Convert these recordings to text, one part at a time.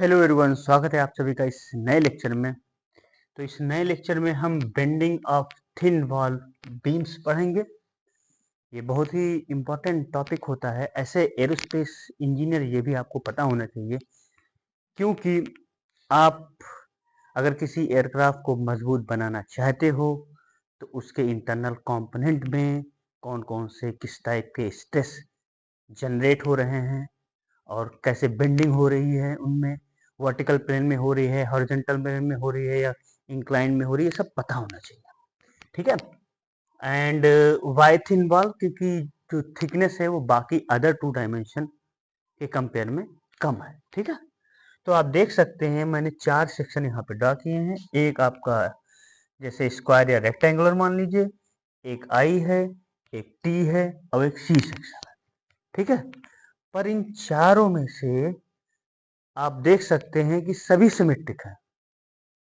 Hello everyone, स्वागत है आप सभी का इस नए लेक्चर में। तो इस नए लेक्चर में हम bending of thin wall beams पढ़ेंगे। ये बहुत ही इम्पोर्टेंट टॉपिक होता है, ऐसे एरोस्पेस इंजीनियर ये भी आपको पता होना चाहिए, क्योंकि आप अगर किसी एयरक्राफ्ट को मजबूत बनाना चाहते हो तो उसके इंटरनल कंपोनेंट में कौन कौन से किस टाइप के स्ट्रेस जनरेट हो रहे हैं और कैसे बेंडिंग हो रही है, उनमें वर्टिकल प्लेन में हो रही है, हॉरिजॉन्टल प्लेन में हो रही है या इंक्लाइन में हो रही है, सब पता होना चाहिए। ठीक है। एंड वाई थिन वॉल, क्योंकि जो थिकनेस है वो बाकी अदर टू डायमेंशन के कंपेयर में कम है। ठीक है। तो आप देख सकते हैं मैंने 4 सेक्शन यहाँ पे ड्रा किए हैं। एक आपका जैसे स्क्वायर या रेक्टेंगुलर मान लीजिए, एक आई है, एक टी है और एक सी सेक्शन है। ठीक है। पर इन चारों में से आप देख सकते हैं कि सभी सिमेट्रिक है।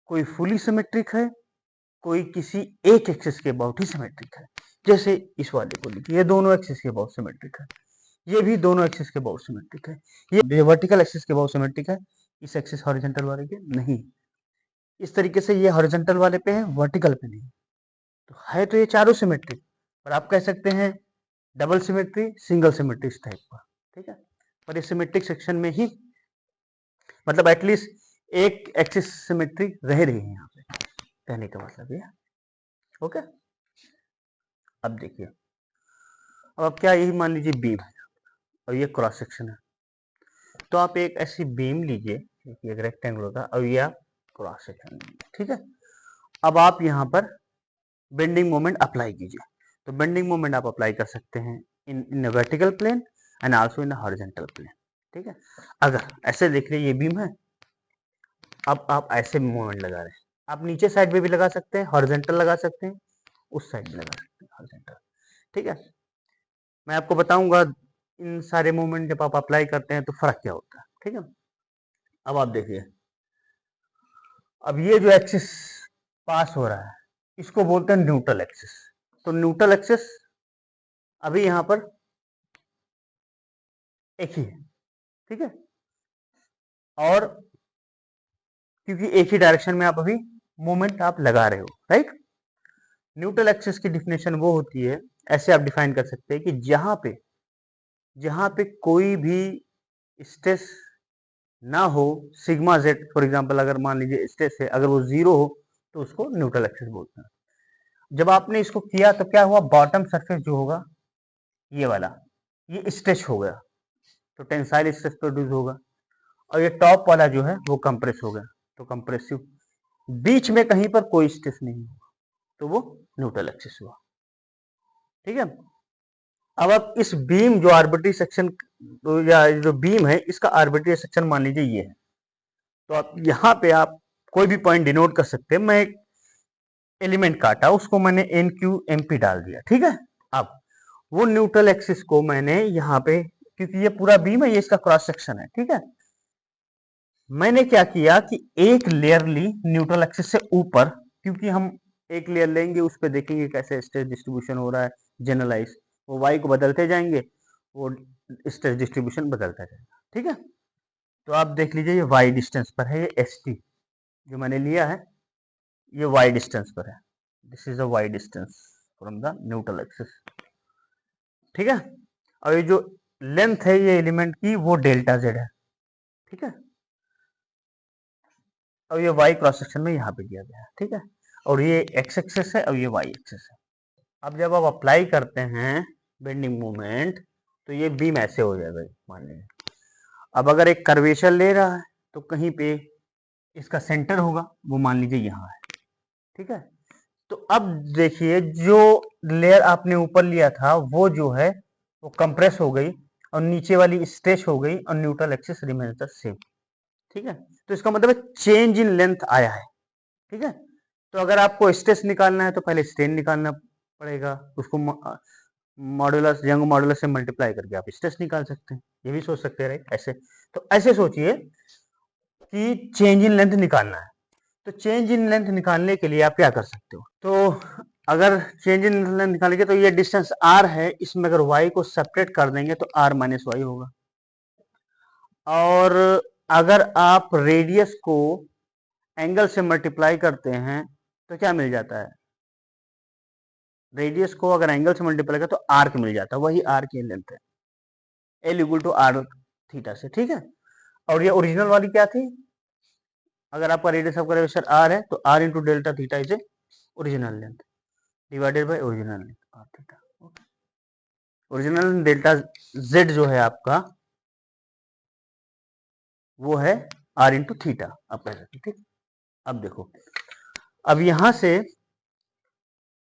कोई फुली सिमेट्रिक है, कोई किसी एक एक्सिस के अबाउट ही सिमेट्रिक है। जैसे इस वाले को लीजिए, ये दोनों एक्सिस के अबाउट सिमेट्रिक है, ये भी दोनों एक्सिस के अबाउट सिमेट्रिक है, ये वर्टिकल एक्सिस के अबाउट सिमेट्रिक है, इस एक्सिस हॉरिजॉन्टल वाले के नहीं। इस तरीके से ये हॉरिजॉन्टल वाले पे है, वर्टिकल पे नहीं। तो है तो ये चारों सिमेट्रिक, पर आप कह सकते हैं डबल सिमेट्री, सिंगल सिमेट्री इस टाइप का। ठीक है। पर ये सिमेट्रिक सेक्शन में ही मतलब एटलीस्ट एक एक्सिस सिमेट्री रह रही है यहाँ पे, कहने का मतलब ये। ओके। अब देखिए, अब क्या यही मान लीजिए बीम है और ये क्रॉस सेक्शन है। तो आप एक ऐसी बीम लीजिए, एक रेक्टेंगल का, और ये आप क्रॉस सेक्शन लीजिए। ठीक है। अब आप यहाँ पर बेंडिंग मोमेंट अप्लाई कीजिए। तो बेंडिंग मोमेंट आप अप्लाई कर सकते हैं in vertical plane and also in horizontal plane. ठीक है। अगर ऐसे देख रहे ये बीम है, अब आप ऐसे मोमेंट लगा रहे हैं, आप नीचे साइड में भी लगा सकते हैं, हॉरिजॉन्टल लगा सकते हैं, उस साइड में लगा सकते हैं हॉरिजॉन्टल। ठीक है। मैं आपको बताऊंगा इन सारे मूवमेंट जब आप अप्लाई करते हैं तो फर्क क्या होता है। ठीक है। अब आप देखिए, अब ये जो एक्सिस पास हो रहा है इसको बोलते हैं न्यूट्रल एक्सिस। तो न्यूट्रल एक्सिस अभी यहां पर एक ही है। ठीक है। और क्योंकि एक ही डायरेक्शन में आप अभी मूवमेंट आप लगा रहे हो, राइट। न्यूट्रल एक्सिस की डिफिनेशन वो होती है, ऐसे आप डिफाइन कर सकते हैं कि जहां पे कोई भी स्ट्रेस ना हो, सिग्मा जेड फॉर एग्जांपल, अगर मान लीजिए स्ट्रेस है, अगर वो जीरो हो तो उसको न्यूट्रल एक्सिस बोलते हैं। जब आपने इसको किया तो क्या हुआ, बॉटम सरफेस जो होगा ये वाला, ये स्ट्रेच हो गया, तो टेंसाइल स्ट्रेस प्रोड्यूस होगा। और ये टॉप वाला जो है वो कंप्रेस हो गया, तो कंप्रेसिव। बीच में कहीं पर कोई स्ट्रेस नहीं हुआ, तो वो न्यूट्रल एक्सिस हुआ। ठीक है। अब आप इस बीम जो आर्बिट्री सेक्शन, या जो बीम है इसका आर्बिट्री सेक्शन मान लीजिए ये है, तो आप यहाँ पे आप कोई भी पॉइंट डिनोट कर सकते हैं। मैं एक एलिमेंट काटा, उसको मैंने एन क्यू एम पी डाल दिया। ठीक है। अब वो न्यूट्रल एक्सिस को मैंने यहाँ पे, क्योंकि ये पूरा बीम है, ये इसका क्रॉस सेक्शन है। ठीक है। मैंने क्या किया कि एक लेयर ली न्यूट्रल एक्सिस से ऊपर, क्योंकि हम एक लेयर लेंगे उस पर देखेंगे कैसे स्ट्रेस डिस्ट्रीब्यूशन हो रहा है जनरलाइज, वो वाई को बदलते जाएंगे, वो स्ट्रेस डिस्ट्रीब्यूशन बदलता जाएगा। ठीक है। तो आप देख लीजिए ये वाई डिस्टेंस पर है, ये एस टी जो मैंने लिया है ये वाई डिस्टेंस पर है। This is a Y distance from the neutral axis. ठीक है। और ये जो लेंथ है ये एलिमेंट की वो डेल्टा जेड है। ठीक है। और ये वाई क्रॉस सेक्शन में यहाँ पे दिया गया है। ठीक है। और ये एक्स एक्सिस है और ये वाई एक्सिस है। अब जब आप अप्लाई करते हैं बेंडिंग मोमेंट तो ये बीम ऐसे हो जाएगा मान लीजिए। अब अगर एक कर्वेचर ले रहा है तो कहीं पे इसका सेंटर होगा, वो मान लीजिए यहाँ है। ठीक है। तो अब देखिए जो लेयर आपने ऊपर लिया था वो जो है वो कंप्रेस हो गई और नीचे वाली स्ट्रेच हो गई और neutral axis remains the same. ठीक है। तो इसका मतलब चेंज इन लेंथ आया है। ठीक है। तो अगर आपको स्ट्रेस निकालना है तो पहले स्ट्रेन निकालना पड़ेगा, उसको मॉडुलस, यंग मॉडुलस से मल्टीप्लाई करके आप स्ट्रेस निकाल सकते हैं। ये भी सोच सकते हैं, राइट। ऐसे तो ऐसे सोचिए कि चेंज इन लेंथ निकालना है, तो चेंज इन लेंथ निकालने के लिए आप क्या कर सकते हो। तो अगर चेंज इन लेंथ निकालने के, तो ये डिस्टेंस r है, इसमें अगर y को सेपरेट कर देंगे तो r माइनस वाई होगा। और अगर आप रेडियस को एंगल से मल्टीप्लाई करते हैं तो क्या मिल जाता है? रेडियस को अगर एंगल से मल्टीप्लाई करें तो आर्क मिल जाता है, वही आर्क की लेंथ है, L equal to R theta से, ठीक है। और ये ओरिजिनल वाली क्या थी? अगर आपका रेडियस ऑफ कर्वेचर आर है तो R into delta theta is a original length divided by original length R theta. Original delta Z जो है आपका वो है आर इंटू थीटा, आप कह सकते, ठीक। अब देखो, अब यहां से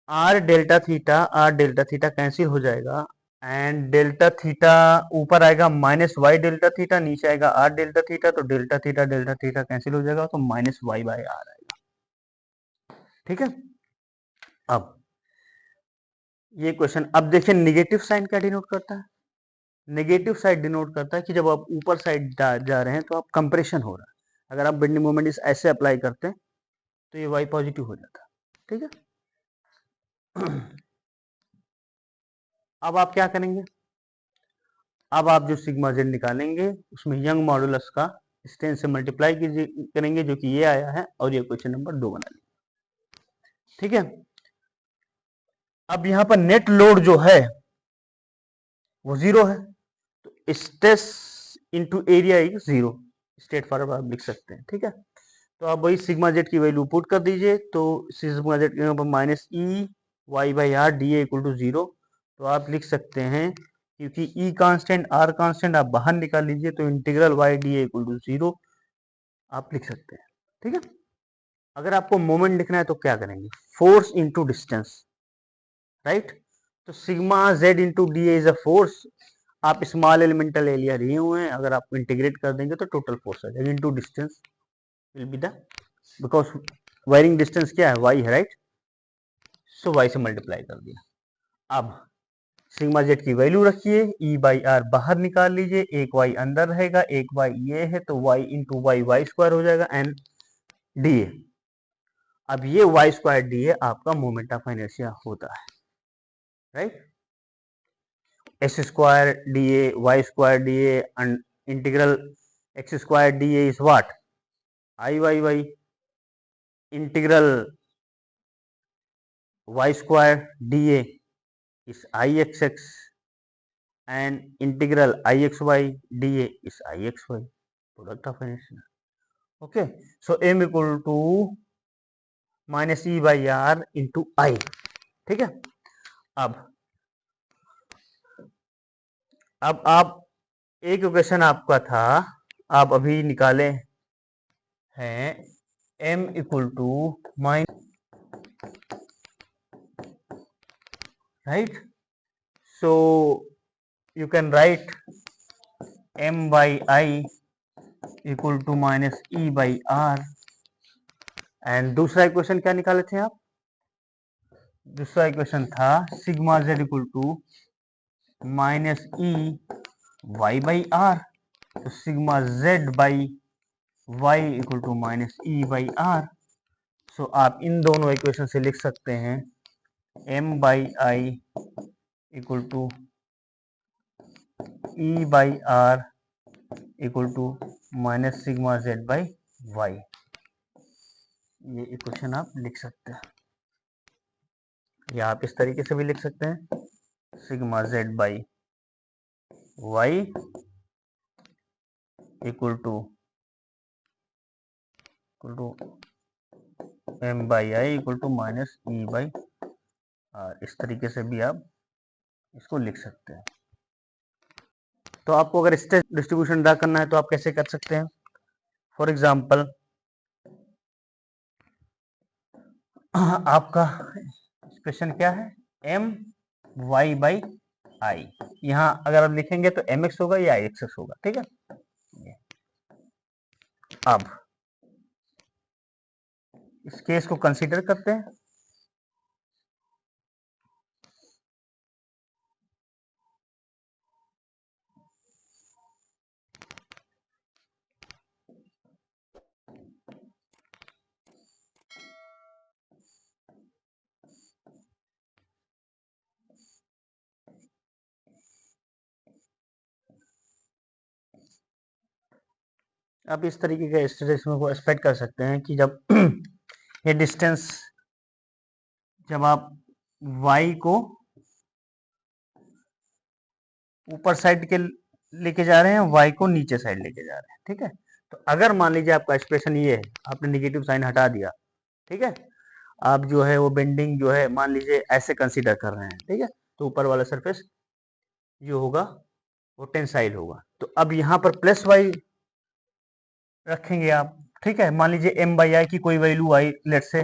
आर डेल्टा थीटा कैंसिल हो जाएगा, एंड डेल्टा थीटा ऊपर आएगा माइनस वाई डेल्टा थीटा, नीचे आएगा आर डेल्टा थीटा कैंसिल हो जाएगा तो माइनस वाई बाय आर आएगा, ठीक है। अब ये क्वेश्चन, अब देखिए नेगेटिव साइन क्या डिनोट करता है? नेगेटिव साइड डिनोट करता है कि जब आप ऊपर साइड जा रहे हैं तो आप कंप्रेशन हो रहा है। अगर आप बेंडिंग मोमेंट इस ऐसे अप्लाई करते हैं तो ये वाई पॉजिटिव हो जाता है, ठीक है। अब आप क्या करेंगे? अब आप जो सिग्मा जेड निकालेंगे उसमें यंग मॉडुलस का स्ट्रेन से मल्टीप्लाई करेंगे, जो कि ये आया है, और ये क्वेश्चन नंबर 2 बना लेंगे, ठीक है। अब यहाँ पर नेट लोड जो है वो 0 है, तो stress into area is 0, straightforward आप लिख सकते हैं, ठीक है। तो आप वही सिग्मा जेड की वैल्यू पुट कर दीजिए, तो सिग्मा जेड के minus E Y by R D A equal to 0, तो आप लिख सकते हैं, क्योंकि ई कांस्टेंट आर कांस्टेंट आप बाहर निकाल लीजिए, तो integral Y D A equal to 0 आप लिख सकते हैं, ठीक है। अगर आपको मोमेंट लिखना है तो क्या करेंगे? Force into distance, right. तो sigma Z into D is a force, आप स्मॉल एलिमेंटल एरिया लिए हुए हैं, अगर आप इंटीग्रेट कर देंगे तो टोटल फोर्स आ जाएगा into distance will be the, because wiring distance क्या है? वाई है, राइट। सो वाई से मल्टीप्लाई कर दिया। अब सिग्मा जेड की वैल्यू रखिए, ई बाई आर बाहर निकाल लीजिए, एक वाई अंदर रहेगा, एक वाई ये है, तो Y into Y Y square हो जाएगा एन डी ए। अब ये वाई स्क्वायर डी ए आपका मोमेंट ऑफ इनर्शिया होता है, right. S square D A Y square D A integral X square D A is what? I Y Y integral Y square D A is I X X and integral ixy dA is ixy, product of inertia. Okay, so m equal to minus e by r into I, ठीक है। अब आप एक equation आपका था, आप अभी निकाले हैं m equal to minus, right, so you can write m by I equal to minus e by r, and दूसरा इक्वेशन क्या निकाले थे आप? दूसरा इक्वेशन था sigma Z equal to minus E Y by R, तो sigma Z by Y equal to minus E by R. So आप इन दोनों इक्वेशन से लिख सकते हैं M by I equal to E by R equal to minus sigma Z by Y. ये equation आप लिख सकते हैं, या आप इस तरीके से भी लिख सकते हैं, sigma Z by Y equal to M by I equal to minus E by R. इस तरीके से भी आप इसको लिख सकते हैं। तो आपको अगर स्ट्रेस डिस्ट्रीब्यूशन ड्रा करना है तो आप कैसे कर सकते हैं? फॉर एग्जांपल आपका एक्सप्रेशन क्या है? एम वाई बाई आई, यहाँ अगर आप लिखेंगे तो एम एक्स होगा या आई एक्स होगा, ठीक है। अब इस केस को कंसीडर करते हैं। आप इस तरीके के स्ट्रेस में को एक्सपेक्ट कर सकते हैं कि जब ये डिस्टेंस, जब आप y को ऊपर साइड के लेके जा रहे हैं, y को नीचे साइड लेके जा रहे हैं, ठीक है। तो अगर मान लीजिए आपका एक्सप्रेशन ये है, आपने निगेटिव साइन हटा दिया, ठीक है, आप जो है वो बेंडिंग जो है मान लीजिए ऐसे कंसीडर कर रहे हैं, ठीक है, तो ऊपर वाला सरफेस जो होगा वो टेंसाइल होगा। तो अब यहाँ पर प्लस वाई रखेंगे आप, ठीक है। मान लीजिए m बाई आई की कोई वैल्यू आई, लेट से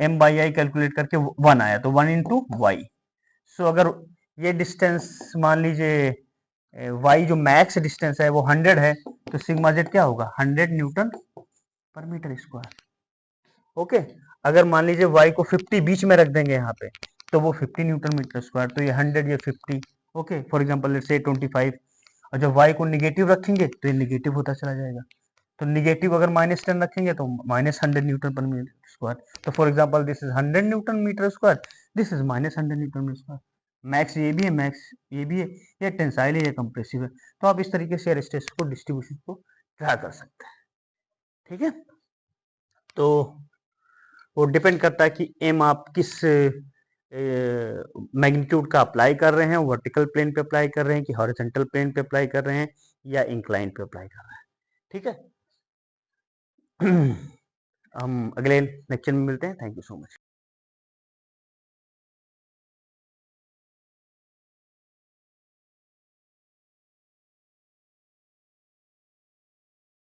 m बाई आई कैलकुलेट करके 1 आया, तो 1 इंटू वाई। सो अगर ये डिस्टेंस मान लीजिए y जो मैक्स डिस्टेंस है वो 100 है, तो सिग्मा जेड क्या होगा, 100 न्यूटन पर मीटर स्क्वायर। ओके, अगर मान लीजिए y को 50 बीच में रख देंगे यहाँ पे, तो वो 50 न्यूटन मीटर स्क्वायर। तो ये 100, ये 50, okay, for example let's say 25। और जब y को निगेटिव रखेंगे तो ये निगेटिव होता चला जाएगा। तो निगेटिव अगर -10 रखेंगे तो -100 न्यूटन पर मीटर स्क्वायर। तो for example this is 100 newton metre square, this is -100 newton metre square. Max ये भी है, मैक्स ये भी है, ये टेंसाइल है, ये कंप्रेसिव है। तो आप इस तरीके से स्ट्रेस को डिस्ट्रीब्यूशन को ड्रा कर सकते हैं, ठीक है। तो वो डिपेंड करता है कि एम आप किस मैग्नीट्यूड का अप्लाई कर रहे हैं, वर्टिकल प्लेन पे अप्लाई कर रहे हैं कि हॉरिजॉन्टल प्लेन पे अप्लाई कर रहे हैं या इंक्लाइन पे अप्लाई कर रहे हैं, ठीक है। हम अगले लेक्चर में मिलते हैं। Thank you so much.